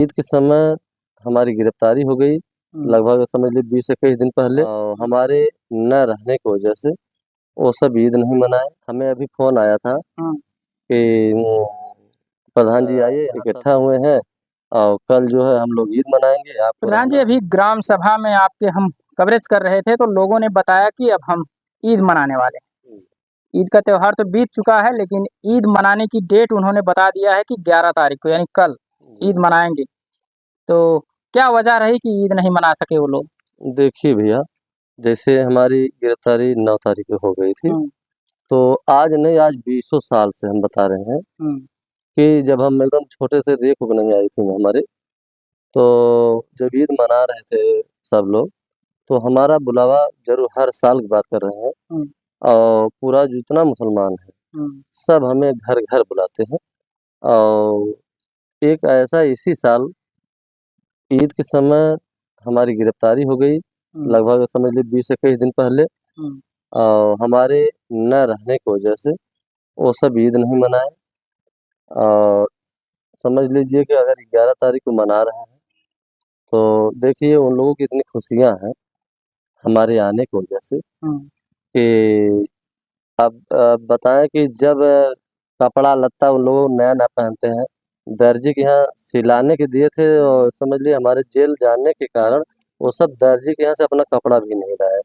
ईद के समय हमारी गिरफ्तारी हो गई, लगभग समझ लीजिए 20-21 दिन पहले। हमारे न रहने की वजह से वो सब ईद नहीं मनाए। हमें अभी फ़ोन आया था कि प्रधान जी आइए, इकट्ठा हुए हैं और कल जो है हम लोग ईद मनाएँगे। आपको प्रधान जी, अभी ग्राम सभा में आपके हम कवरेज कर रहे थे, तो लोगों ने बताया कि अब हम ईद मनाने वाले हैं। ईद का त्यौहार तो बीत चुका है, लेकिन ईद मनाने की डेट उन्होंने बता दिया है कि 11 तारीख को, यानी कल ईद मनाएँगे। तो क्या वजह रही कि ईद नहीं मना सके वो लोग? देखिए भैया, जैसे हमारी गिरफ्तारी 9 तारीख को हो गई थी, तो आज नहीं, आज बीसों साल से हम बता रहे हैं कि जब हम एकदम छोटे से रेख को नहीं आई थी हमारे, तो जब ईद मना रहे थे सब लोग, तो हमारा बुलावा ज़रूर हर साल की बात कर रहे हैं और पूरा जितना मुसलमान है, सब हमें घर-घर बुलाते हैं। और एक ऐसा इसी साल ईद के समय हमारी गिरफ्तारी हो गई, लगभग समझ लीजिए 20-21 दिन पहले। और हमारे न रहने की वजह से वो सब ईद नहीं मनाए। और समझ लीजिए कि अगर 11 तारीख को मना रहे हैं, तो देखिए उन लोगों की इतनी खुशियाँ हैं हमारे आने की वजह से कि अब बताएँ कि जब कपड़ा-लत्ता उन लोग नया-नया पहनते हैं, दर्जी के यहाँ सिलाने के दिए थे और समझ लीजिए हमारे जेल जाने के कारण वो सब दर्जी के यहाँ से अपना कपड़ा भी नहीं लाए।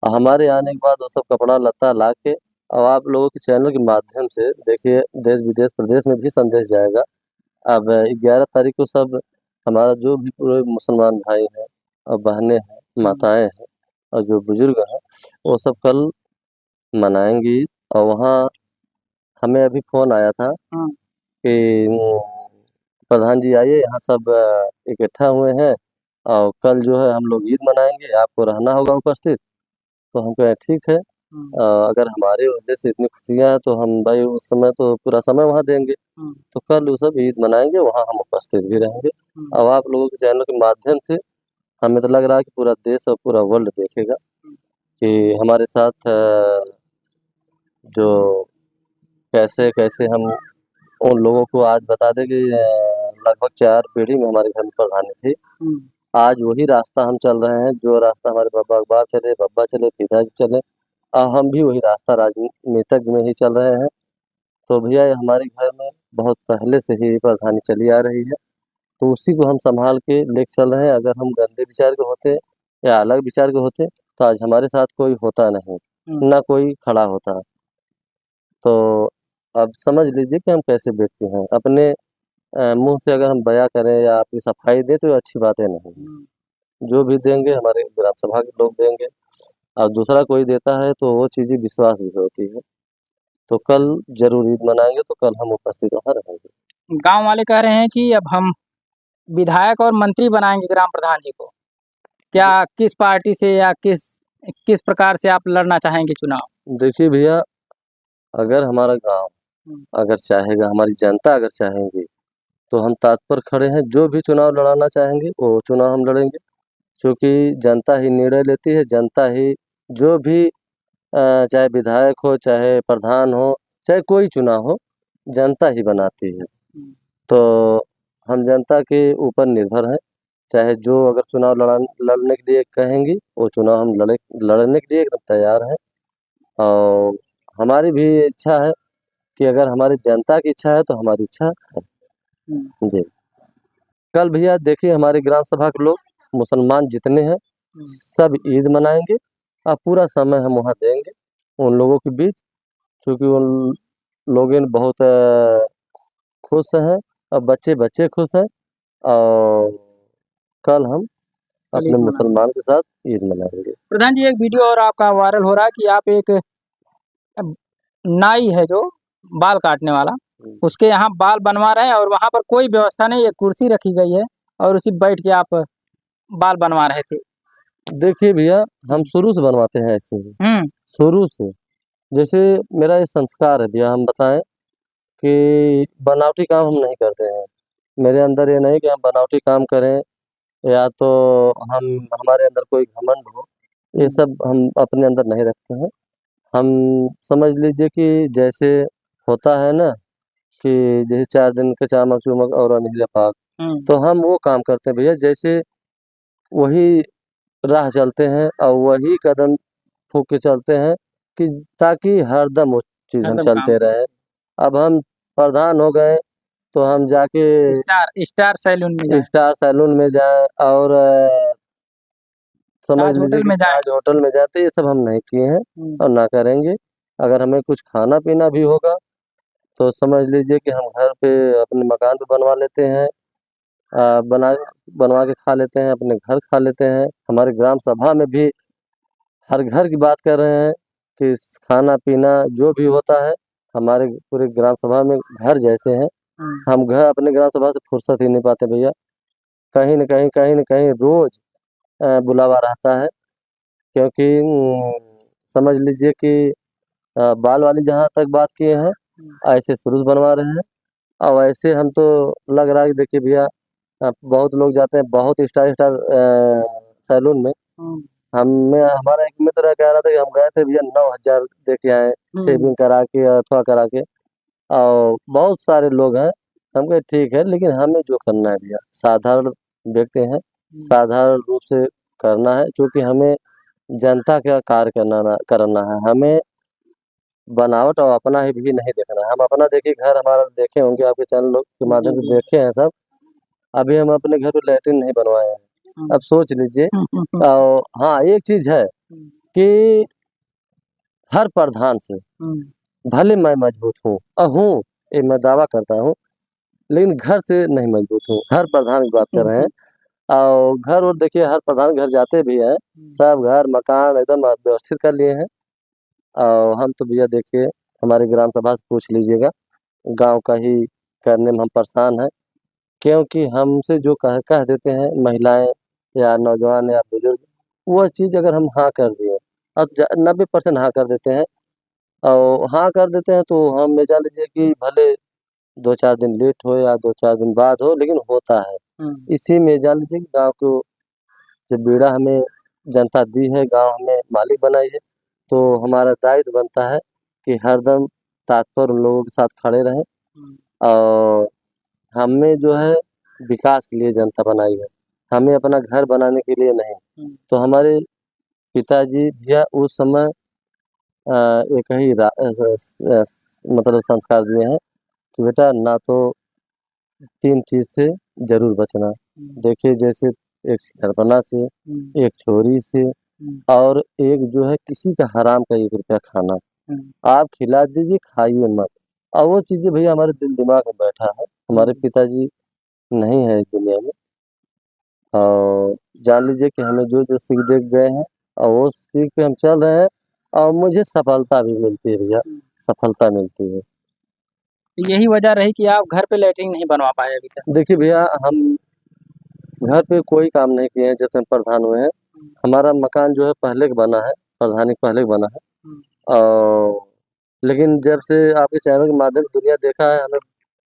हमारे आने के बाद वो सब कपड़ा-लत्ता ला के अब आप लोगों के चैनल के माध्यम से देखिए देश-विदेश, प्रदेश में भी संदेश जाएगा। अब 11 तारीख को सब हमारा जो भी पूरे मुसलमान भाई हैं और बहनें हैं, माताएँ हैं और जो बुज़ुर्ग हैं, वो सब कल मनाएँगी। और वहाँ हमें अभी फ़ोन आया था कि प्रधान जी आइए, यहाँ सब इकट्ठा हुए हैं और कल जो है हम लोग ईद मनाएँगे, आपको रहना होगा उपस्थित। तो हम कहे ठीक है, अगर हमारी वजह से इतनी खुशियाँ हैं तो हम भाई उस समय तो पूरा समय वहाँ देंगे। तो कल वो सब ईद मनाएँगे, वहाँ हम उपस्थित भी रहेंगे। अब आप लोगों के चैनल के माध्यम से हमें तो लग रहा है कि पूरा देश और पूरा वर्ल्ड देखेगा कि हमारे साथ जो कैसे-कैसे हम उन लोगों को आज बता दें कि लगभग 4 पीढ़ी में हमारे घर में प्रधानी थी। आज वही रास्ता हम चल रहे हैं, जो रास्ता हमारे बाप चले, बब्बा चले, पिताजी चले, हम भी वही रास्ता राजनीतिक में ही चल रहे हैं। तो भैया ये हमारे घर में बहुत पहले से ही प्रधानी चली आ रही है, तो उसी को हम सँभाल के लेके चल रहे हैं। अगर हम गंदे विचार के होते या अलग विचार के होते, तो आज हमारे साथ कोई होता नहीं, ना कोई खड़ा होता। तो अब समझ लीजिए कि हम कैसे व्यक्ति हैं। अपने मुँह से अगर हम बयाँ करें या अपनी सफाई दें तो ये अच्छी बातें नहीं हैं। जो भी देंगे हमारे ग्राम सभा के लोग देंगे और दूसरा कोई देता है तो वो चीज़ें विश्वास भी होती है। तो कल ज़रूर ईद मनाएँगे, तो कल हम उपस्थित वहाँ रहेंगे। गाँव वाले कह रहे हैं कि अब हम विधायक और मंत्री बनाएँगे ग्राम प्रधान जी को। क्या किस पार्टी से या किस किस प्रकार से आप लड़ना चाहेंगे चुनाव? देखिए भैया, अगर हमारा गाँव अगर चाहेगा, हमारी जनता अगर चाहेंगी, तो हम तत्पर खड़े हैं। जो भी चुनाव लड़ाना चाहेंगे, वो चुनाव हम लड़ेंगे। क्योंकि जनता ही निर्णय लेती है, जनता ही जो भी चाहे विधायक हो, चाहे प्रधान हो, चाहे कोई चुनाव हो, जनता ही बनाती है। तो हम जनता के ऊपर निर्भर हैं, चाहे जो अगर चुनाव लड़ने के लिए कहेंगी, वो चुनाव हम लड़ने के लिए एकदम तैयार हैं। और हमारी भी इच्छा है कि अगर हमारी जनता की इच्छा है, तो हमारी इच्छा है। जी। कल भैया देखिए हमारे ग्राम सभा के लोग मुसलमान जितने हैं, सब ईद मनाएँगे और पूरा समय हम वहाँ देंगे उन लोगों के बीच, क्योंकि उन लोगों बहुत खुश हैं और बच्चे खुश हैं। और कल हम अपने मुसलमान के साथ ईद मनाएँगे। प्रधान जी, एक वीडियो और आपका वायरल हो रहा है कि आप एक नाई है जो बाल काटने वाला, उसके यहाँ बाल बनवा रहे हैं और वहाँ पर कोई व्यवस्था नहीं, एक कुर्सी रखी गई है और उसी बैठ के आप बाल बनवा रहे थे। देखिए भैया, हम शुरू से बनवाते हैं ऐसे ही, शुरू से। जैसे मेरा ये संस्कार है भैया, हम बताएँ कि बनावटी काम हम नहीं करते हैं। मेरे अंदर ये नहीं कि हम बनावटी काम करें या तो हम हमारे अंदर कोई घमंड हो, ये सब हम अपने अंदर नहीं रखते हैं। हम समझ लीजिए कि जैसे होता है ना कि जैसे 4 दिन के चामक-चूमक और अनिल पाक, तो हम वो काम करते हैं भैया, जैसे वही राह चलते हैं और वही कदम फूँक के चलते हैं कि ताकि हरदम वो चीज़ हम चलते रहे। अब हम प्रधान हो गए तो हम जाके स्टार सैलून में जाएँ और समझ लीजिए कि ताज होटल में जाते, ये सब हम नहीं किए हैं और ना करेंगे। अगर हमें कुछ खाना-पीना भी होगा तो समझ लीजिए कि हम घर पे अपने मकान पे बनवा लेते हैं, बनवा के खा लेते हैं, अपने घर खा लेते हैं। हमारे ग्राम सभा में भी हर घर की बात कर रहे हैं कि खाना-पीना जो भी होता है, हमारे पूरे ग्राम सभा में घर जैसे हैं। हम घर अपने ग्राम सभा से फुर्सत ही नहीं पाते भैया। कहीं न कहीं रोज़ बुलावा रहता है, क्योंकि समझ लीजिए कि बाल वाली जहाँ तक बात किए हैं, ऐसे शुरू बनवा रहे हैं और ऐसे हम तो लग रहा है कि देखिए भैया, बहुत लोग जाते हैं बहुत स्टार सैलून में। हमारा एक मित्र कह रहा था कि हम गए थे भैया 9,000 दे के आए, शेविंग करा के अथवा करा के, और बहुत सारे लोग हैं। हम कहे ठीक है, लेकिन हमें जो करना है भैया साधारण व्यक्ति हैं, साधारण रूप से करना है, क्योंकि हमें जनता का कार्य करना है। हमें बनावट और अपना ही भी नहीं देखना है। हम अपना देखिए घर हमारा देखे होंगे, आपके चैनल के माध्यम से देखे हैं सब। अभी हम अपने घर पे लैट्रिन नहीं बनवाए हैं। अब सोच लीजिए। हाँ, एक चीज़ है कि हर प्रधान से भले मैं मजबूत हूँ, ये मैं दावा करता हूँ, लेकिन घर से नहीं मजबूत हूँ। हर प्रधान की बात कर रहे हैं और घर और देखिए हर प्रधान घर जाते भी हैं, सब घर मकान एकदम व्यवस्थित कर लिए हैं। और हम तो भैया देखिए हमारे ग्राम सभा से पूछ लीजिएगा, गाँव का ही करने में हम परेशान हैं, क्योंकि हमसे जो कह देते हैं महिलाएँ या नौजवान या बुजुर्ग, वो चीज़ अगर हम हाँ कर दिए, अब 90% हाँ कर देते हैं और हाँ कर देते हैं, तो हम ये जान लीजिए कि भले 2-4 दिन लेट हो या 2-4 दिन बाद हो, लेकिन होता है। इसी में जान लीजिए कि गाँव को जो बीड़ा हमें जनता दी है, गाँव हमें मालिक बनाई है, तो हमारा दायित्व बनता है कि हरदम तत्पर उन लोगों के साथ खड़े रहें और हमें जो है विकास के लिए जनता बनाई है, हमें अपना घर बनाने के लिए नहीं। तो हमारे पिताजी भैया उस समय एक ही मतलब संस्कार दिए हैं कि बेटा ना तो 3 चीज़ से ज़रूर बचना। देखिए जैसे एक शरपना से, एक चोरी से और एक जो है किसी का हराम का 1 रुपया खाना। आप खिला दीजिए, खाइए मत। और वो चीज़ें भैया हमारे दिल दिमाग में बैठा है। हमारे पिताजी नहीं है इस दुनिया में और जान लीजिए कि हमें जो सीख दे गए हैं और वो सीख पे हम चल रहे हैं और मुझे सफलता भी मिलती है भैया, सफलता मिलती है। तो यही वजह रही कि आप घर पे लैट्रिन नहीं बनवा पाए अभी तक? देखिए भैया, हम घर पे कोई काम नहीं किए हैं जब से हम प्रधान हुए हैं। हमारा मकान जो है पहले का बना है, प्रधानी पहले का बना है और लेकिन जब से आपके चैनल के माध्यम से दुनिया देखा है, हमें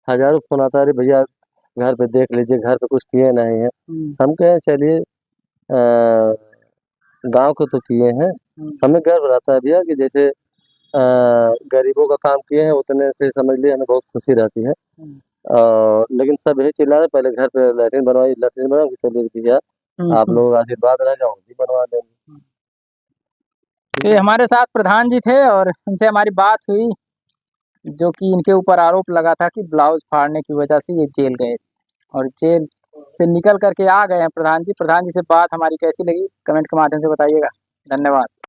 हज़ारों फ़ोन आता है, अरे भैया घर पे देख लीजिए, घर पे कुछ किए नहीं हैं। हम कहे चलिए गाँव को तो किए हैं, हमें गर्व रहता है भैया कि जैसे गरीबों का काम किए हैं, उतने से समझ लिए हमें बहुत खुशी रहती है। लेकिन सब यही चिल्ला रहे पहले घर पे लैट्रिन बनवाइए, लैट्रिन बनवाओ, चलिए भैया आप लोगों का आशीर्वाद रहेगा, हम भी बनवा देंगे। ये हमारे साथ प्रधान जी थे और उनसे हमारी बात हुई, जो कि इनके ऊपर आरोप लगा था कि ब्लाउज़ फाड़ने की वजह से ये जेल गए और जेल से निकल कर के आ गए हैं प्रधान जी। प्रधान जी से बात हमारी कैसी लगी कमेंट के माध्यम से बताइएगा। धन्यवाद।